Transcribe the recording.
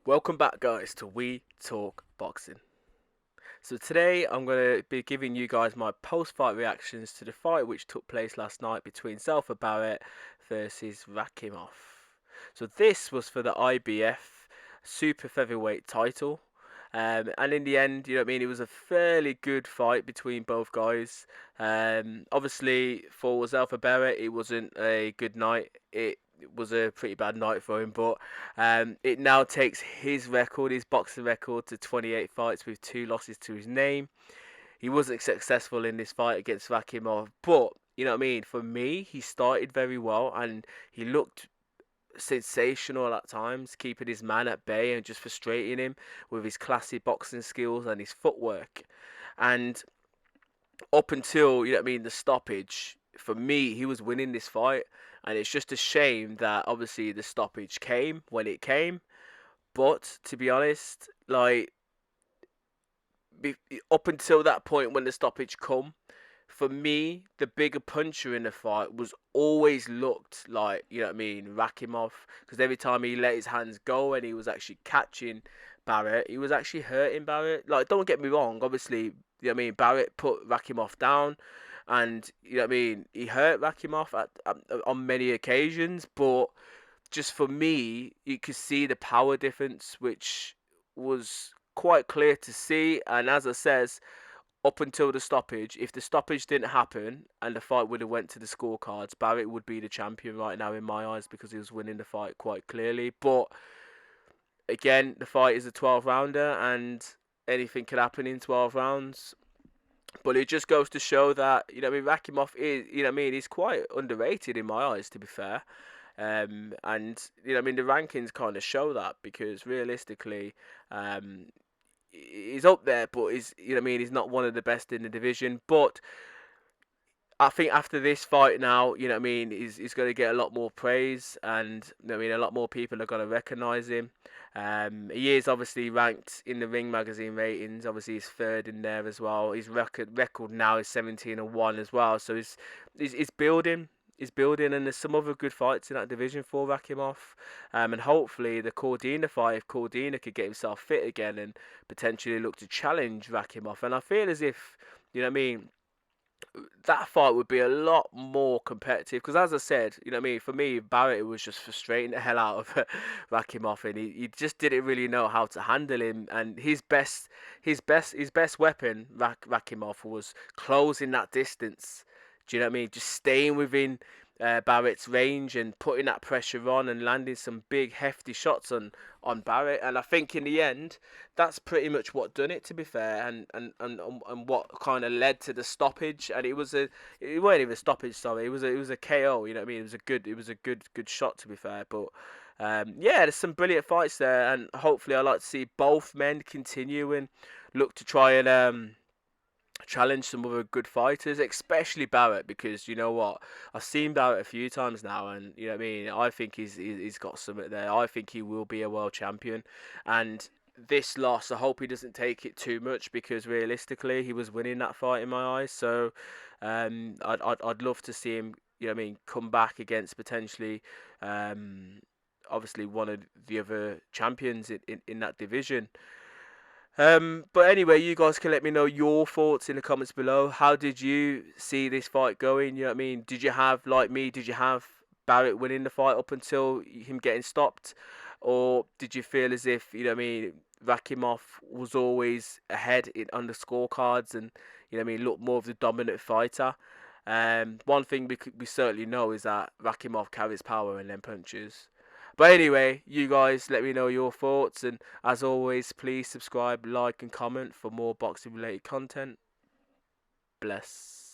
Welcome back, guys, to We Talk Boxing. So today I'm going to be giving you guys my post-fight reactions to the fight which took place last night between Zelfa Barrett versus Rakhimov. So this was for the IBF Super Featherweight title. And in the end, it was a fairly good fight between both guys. Obviously, for Zelfa Barrett, it wasn't a good night. It was a pretty bad night for him, but it now takes his record, his boxing record, to 28 fights with 2 losses to his name. He wasn't successful in this fight against Rakhimov, but for me, he started very well and he looked sensational at times, keeping his man at bay and just frustrating him with his classy boxing skills and his footwork. And up until the stoppage, for me, he was winning this fight, and it's just a shame that obviously the stoppage came when it came. But to be honest, like up until that point when the stoppage come, for me, the bigger puncher in the fight was always looked like, Rakhimov, because every time he let his hands go and he was actually catching Barrett, he was actually hurting Barrett. Like, don't get me wrong, obviously, Barrett put Rakhimov down, and he hurt Rakhimov on many occasions, but just for me, you could see the power difference, which was quite clear to see. And as I says, up until the stoppage, if the stoppage didn't happen and the fight would have went to the scorecards, Barrett would be the champion right now in my eyes because he was winning the fight quite clearly. But again, the fight is a 12 rounder and anything can happen in 12 rounds. But it just goes to show that Rakhimov is he's quite underrated in my eyes, to be fair. And the rankings kind of show that because realistically, he's up there, but he's not one of the best in the division. But I think after this fight now, he's going to get a lot more praise, and a lot more people are going to recognise him. He is obviously ranked in the Ring magazine ratings. Obviously, he's third in there as well. His record now is 17-1 as well. So he's building. He's building, and there's some other good fights in that division for Rakhimov. And hopefully the Cordina fight, if Cordina could get himself fit again and potentially look to challenge Rakhimov. And I feel as if, that fight would be a lot more competitive because, as I said, for me, Barrett was just frustrating the hell out of Rakhimov, and he just didn't really know how to handle him. And his best weapon, Rakhimov, was closing that distance. Do you know what I mean? Just staying within Barrett's range and putting that pressure on and landing some big hefty shots on Barrett. And I think in the end, that's pretty much what done it, to be fair, and what kind of led to the stoppage. And it wasn't even a stoppage, sorry. It was a KO. You know what I mean? It was a good shot, to be fair. But yeah, there's some brilliant fights there, and hopefully I like to see both men continue and look to try and challenge some other good fighters, especially Barrett, because you know what, I've seen Barrett a few times now, and I think he's got something there. I think he will be a world champion, and this loss, I hope he doesn't take it too much because realistically, he was winning that fight in my eyes. So, I'd love to see him, come back against potentially, obviously one of the other champions in that division. But anyway, you guys can let me know your thoughts in the comments below. How did you see this fight going? You know what I mean? Did you have, like me, did you have Barrett winning the fight up until him getting stopped? Or did you feel as if, Rakhimov was always ahead on the scorecards and, looked more of the dominant fighter? One thing we certainly know is that Rakhimov carries power in them punches. But anyway, you guys let me know your thoughts, and as always, please subscribe, like, and comment for more boxing related content. Bless.